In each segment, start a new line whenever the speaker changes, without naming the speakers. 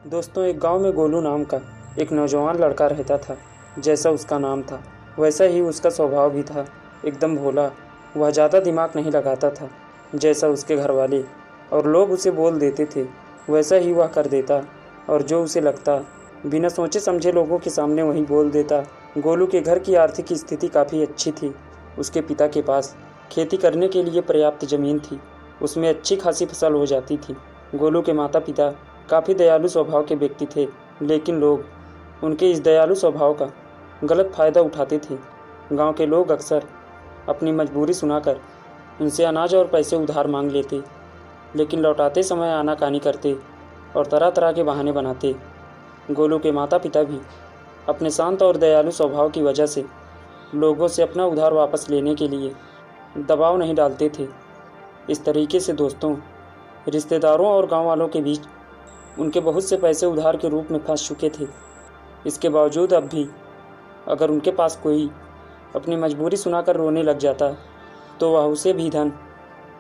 दोस्तों, एक गांव में गोलू नाम का एक नौजवान लड़का रहता था। जैसा उसका नाम था वैसा ही उसका स्वभाव भी था, एकदम भोला। वह ज़्यादा दिमाग नहीं लगाता था। जैसा उसके घर वाले और लोग उसे बोल देते थे वैसा ही वह कर देता, और जो उसे लगता बिना सोचे समझे लोगों के सामने वही बोल देता। गोलू के घर की आर्थिक स्थिति काफ़ी अच्छी थी। उसके पिता के पास खेती करने के लिए पर्याप्त ज़मीन थी, उसमें अच्छी खासी फसल हो जाती थी। गोलू के माता पिता काफ़ी दयालु स्वभाव के व्यक्ति थे, लेकिन लोग उनके इस दयालु स्वभाव का गलत फ़ायदा उठाते थे। गांव के लोग अक्सर अपनी मजबूरी सुनाकर उनसे अनाज और पैसे उधार मांग लेते, लेकिन लौटाते समय आनाकानी करते और तरह तरह के बहाने बनाते। गोलू के माता पिता भी अपने शांत और दयालु स्वभाव की वजह से लोगों से अपना उधार वापस लेने के लिए दबाव नहीं डालते थे। इस तरीके से दोस्तों, रिश्तेदारों और गांव वालों के बीच उनके बहुत से पैसे उधार के रूप में फंस चुके थे। इसके बावजूद अब भी अगर उनके पास कोई अपनी मजबूरी सुनाकर रोने लग जाता तो वह उसे भी धन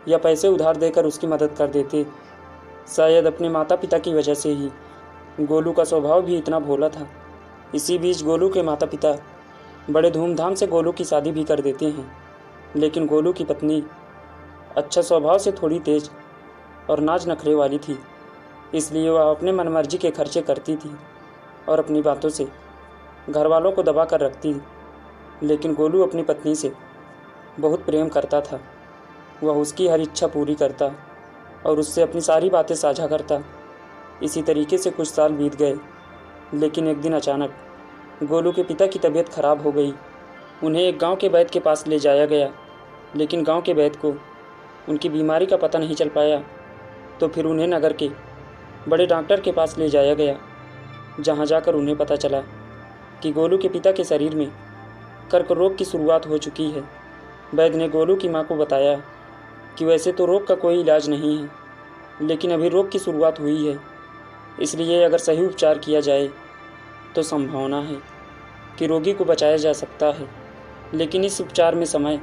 या पैसे उधार देकर उसकी मदद कर देते। शायद अपने माता पिता की वजह से ही गोलू का स्वभाव भी इतना भोला था। इसी बीच गोलू के माता पिता बड़े धूमधाम से गोलू की शादी भी कर देते हैं, लेकिन गोलू की पत्नी अच्छा स्वभाव से थोड़ी तेज और नाज नखरे वाली थी, इसलिए वह अपने मनमर्जी के खर्चे करती थी और अपनी बातों से घर वालों को दबा कर रखती। लेकिन गोलू अपनी पत्नी से बहुत प्रेम करता था। वह उसकी हर इच्छा पूरी करता और उससे अपनी सारी बातें साझा करता। इसी तरीके से कुछ साल बीत गए, लेकिन एक दिन अचानक गोलू के पिता की तबीयत खराब हो गई। उन्हें एक गांव के वैद्य के पास ले जाया गया, लेकिन गांव के वैद्य को उनकी बीमारी का पता नहीं चल पाया। तो फिर उन्हें नगर के बड़े डॉक्टर के पास ले जाया गया, जहां जाकर उन्हें पता चला कि गोलू के पिता के शरीर में कर्क रोग की शुरुआत हो चुकी है। वैद्य ने गोलू की मां को बताया कि वैसे तो रोग का कोई इलाज नहीं है, लेकिन अभी रोग की शुरुआत हुई है, इसलिए अगर सही उपचार किया जाए तो संभावना है कि रोगी को बचाया जा सकता है। लेकिन इस उपचार में समय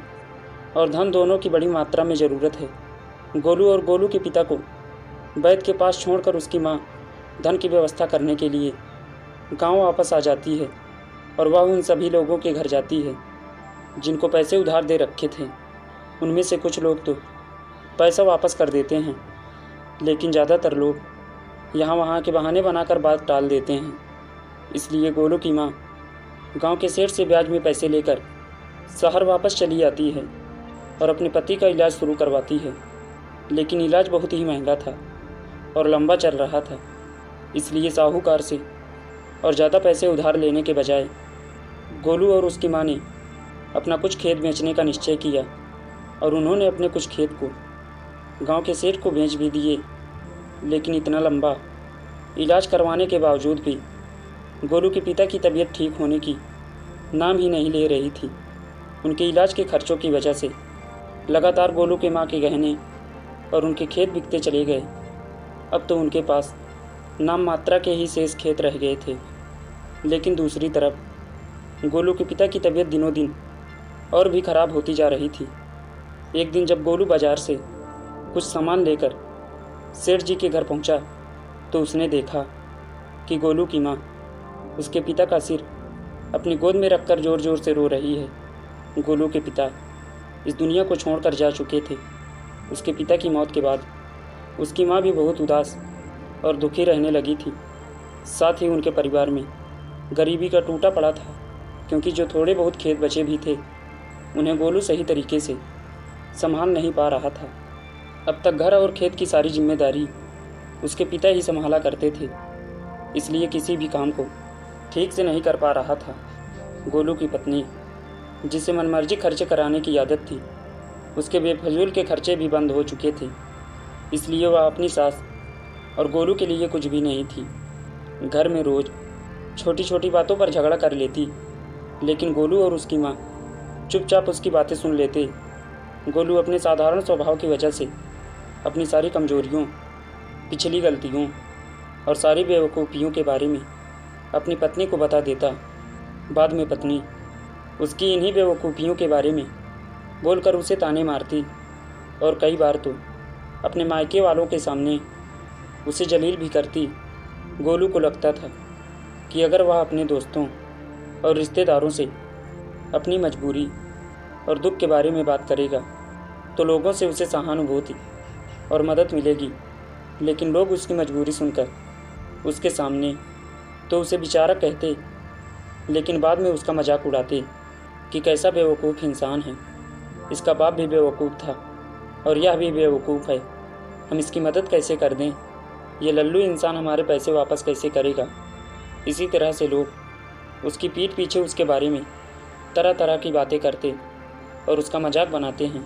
और धन दोनों की बड़ी मात्रा में ज़रूरत है। गोलू और गोलू के पिता को वैद्य के पास छोड़कर उसकी मां धन की व्यवस्था करने के लिए गांव वापस आ जाती है, और वह उन सभी लोगों के घर जाती है जिनको पैसे उधार दे रखे थे। उनमें से कुछ लोग तो पैसा वापस कर देते हैं, लेकिन ज़्यादातर लोग यहाँ वहाँ के बहाने बनाकर बात टाल देते हैं। इसलिए गोलू की माँ गांव के सेठ से ब्याज में पैसे लेकर शहर वापस चली आती है और अपने पति का इलाज शुरू करवाती है। लेकिन इलाज बहुत ही महंगा था और लंबा चल रहा था, इसलिए साहूकार से और ज़्यादा पैसे उधार लेने के बजाय गोलू और उसकी माँ ने अपना कुछ खेत बेचने का निश्चय किया, और उन्होंने अपने कुछ खेत को गांव के सेठ को बेच भी दिए। लेकिन इतना लंबा इलाज करवाने के बावजूद भी गोलू के पिता की तबीयत ठीक होने की नाम ही नहीं ले रही थी। उनके इलाज के खर्चों की वजह से लगातार गोलू के माँ के गहने और उनके खेत बिकते चले गए। अब तो उनके पास नाम मात्रा के ही शेष खेत रह गए थे। लेकिन दूसरी तरफ गोलू के पिता की तबीयत दिनों दिन और भी ख़राब होती जा रही थी। एक दिन जब गोलू बाज़ार से कुछ सामान लेकर सेठ जी के घर पहुंचा, तो उसने देखा कि गोलू की माँ उसके पिता का सिर अपनी गोद में रखकर ज़ोर ज़ोर से रो रही है। गोलू के पिता इस दुनिया को छोड़कर जा चुके थे। उसके पिता की मौत के बाद उसकी माँ भी बहुत उदास और दुखी रहने लगी थी। साथ ही उनके परिवार में गरीबी का टूटा पड़ा था, क्योंकि जो थोड़े बहुत खेत बचे भी थे उन्हें गोलू सही तरीके से संभाल नहीं पा रहा था। अब तक घर और खेत की सारी जिम्मेदारी उसके पिता ही संभाला करते थे, इसलिए किसी भी काम को ठीक से नहीं कर पा रहा था। गोलू की पत्नी, जिसे मनमर्जी खर्चे कराने की आदत थी, उसके बेफजूल के खर्चे भी बंद हो चुके थे, इसलिए वह अपनी सास और गोलू के लिए कुछ भी नहीं थी। घर में रोज़ छोटी छोटी बातों पर झगड़ा कर लेती, लेकिन गोलू और उसकी माँ चुपचाप उसकी बातें सुन लेते। गोलू अपने साधारण स्वभाव की वजह से अपनी सारी कमजोरियों, पिछली गलतियों और सारी बेवकूफ़ियों के बारे में अपनी पत्नी को बता देता। बाद में पत्नी उसकी इन्हीं बेवकूफ़ियों के बारे में बोलकर उसे ताने मारती, और कई बार तो अपने मायके वालों के सामने उसे जलील भी करती। गोलू को लगता था कि अगर वह अपने दोस्तों और रिश्तेदारों से अपनी मजबूरी और दुख के बारे में बात करेगा तो लोगों से उसे सहानुभूति और मदद मिलेगी, लेकिन लोग उसकी मजबूरी सुनकर उसके सामने तो उसे बेचारा कहते, लेकिन बाद में उसका मजाक उड़ाते कि कैसा बेवकूफ़ इंसान है, इसका बाप भी बेवकूफ़ था और यह भी बेवकूफ़ है, हम इसकी मदद कैसे कर दें, ये लल्लू इंसान हमारे पैसे वापस कैसे करेगा। इसी तरह से लोग उसकी पीठ पीछे उसके बारे में तरह तरह की बातें करते और उसका मजाक बनाते हैं।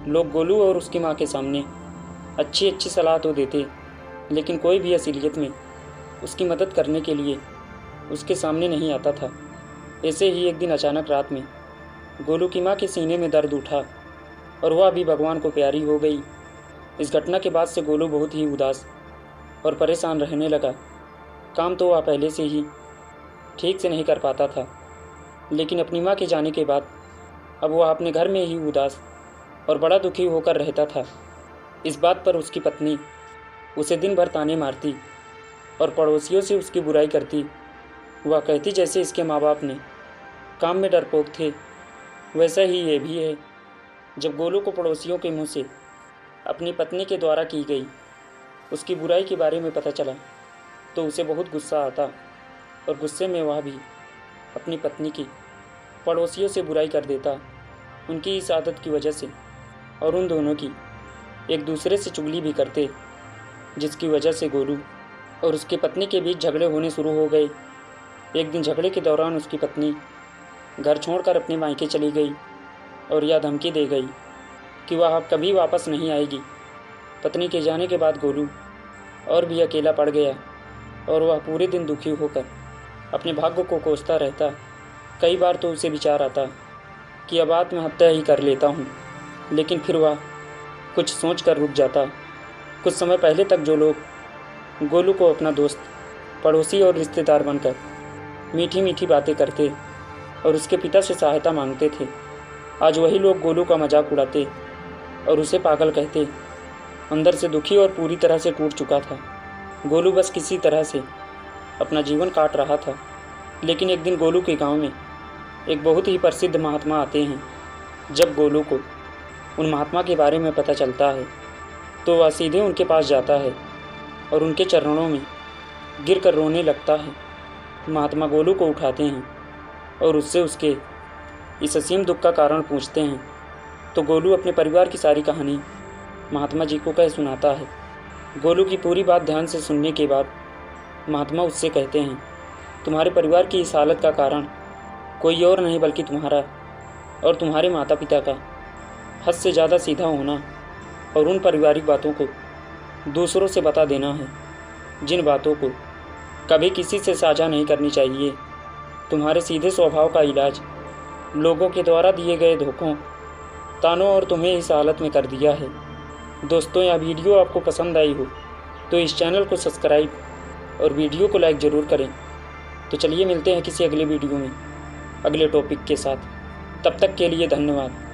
लोग गोलू और उसकी माँ के सामने अच्छी अच्छी सलाह तो देते, लेकिन कोई भी असलियत में उसकी मदद करने के लिए उसके सामने नहीं आता था। ऐसे ही एक दिन अचानक रात में गोलू की माँ के सीने में दर्द उठा और वह भी भगवान को प्यारी हो गई। इस घटना के बाद से गोलू बहुत ही उदास और परेशान रहने लगा। काम तो वह पहले से ही ठीक से नहीं कर पाता था, लेकिन अपनी माँ के जाने के बाद अब वह अपने घर में ही उदास और बड़ा दुखी होकर रहता था। इस बात पर उसकी पत्नी उसे दिन भर ताने मारती और पड़ोसियों से उसकी बुराई करती। वह कहती जैसे इसके माँ बाप ने काम में डरपोक थे, वैसा ही ये भी है। जब गोलू को पड़ोसियों के मुंह से अपनी पत्नी के द्वारा की गई उसकी बुराई के बारे में पता चला तो उसे बहुत गुस्सा आता और गुस्से में वह भी अपनी पत्नी की पड़ोसियों से बुराई कर देता, उनकी इस आदत की वजह से, और उन दोनों की एक दूसरे से चुगली भी करते, जिसकी वजह से गोलू और उसकी पत्नी के बीच झगड़े होने शुरू हो गए। एक दिन झगड़े के दौरान उसकी पत्नी घर छोड़कर अपने मायके चली गई और यह धमकी दे गई कि वह अब कभी वापस नहीं आएगी। पत्नी के जाने के बाद गोलू और भी अकेला पड़ गया और वह पूरे दिन दुखी होकर अपने भाग्य को कोसता रहता। कई बार तो उसे विचार आता कि अब आत्महत्या ही कर लेता हूँ, लेकिन फिर वह कुछ सोच कर रुक जाता। कुछ समय पहले तक जो लोग गोलू को अपना दोस्त, पड़ोसी और रिश्तेदार बनकर मीठी मीठी बातें करते और उसके पिता से सहायता मांगते थे, आज वही लोग गोलू का मजाक उड़ाते और उसे पागल कहते। अंदर से दुखी और पूरी तरह से टूट चुका था गोलू बस किसी तरह से अपना जीवन काट रहा था। लेकिन एक दिन गोलू के गांव में एक बहुत ही प्रसिद्ध महात्मा आते हैं। जब गोलू को उन महात्मा के बारे में पता चलता है तो वह सीधे उनके पास जाता है और उनके चरणों में गिर कर रोने लगता है। महात्मा गोलू को उठाते हैं और उससे उसके इस असीम दुख का कारण पूछते हैं तो गोलू अपने परिवार की सारी कहानी महात्मा जी को कह सुनाता है। गोलू की पूरी बात ध्यान से सुनने के बाद महात्मा उससे कहते हैं, तुम्हारे परिवार की इस हालत का कारण कोई और नहीं बल्कि तुम्हारा और तुम्हारे माता पिता का हद से ज़्यादा सीधा होना और उन पारिवारिक बातों को दूसरों से बता देना है, जिन बातों को कभी किसी से साझा नहीं करनी चाहिए। तुम्हारे सीधे स्वभाव का इलाज लोगों के द्वारा दिए गए धोखों, तानों और तुम्हें इस हालत में कर दिया है। दोस्तों, यह वीडियो आपको पसंद आई हो तो इस चैनल को सब्सक्राइब और वीडियो को लाइक ज़रूर करें। तो चलिए मिलते हैं किसी अगले वीडियो में अगले टॉपिक के साथ। तब तक के लिए धन्यवाद।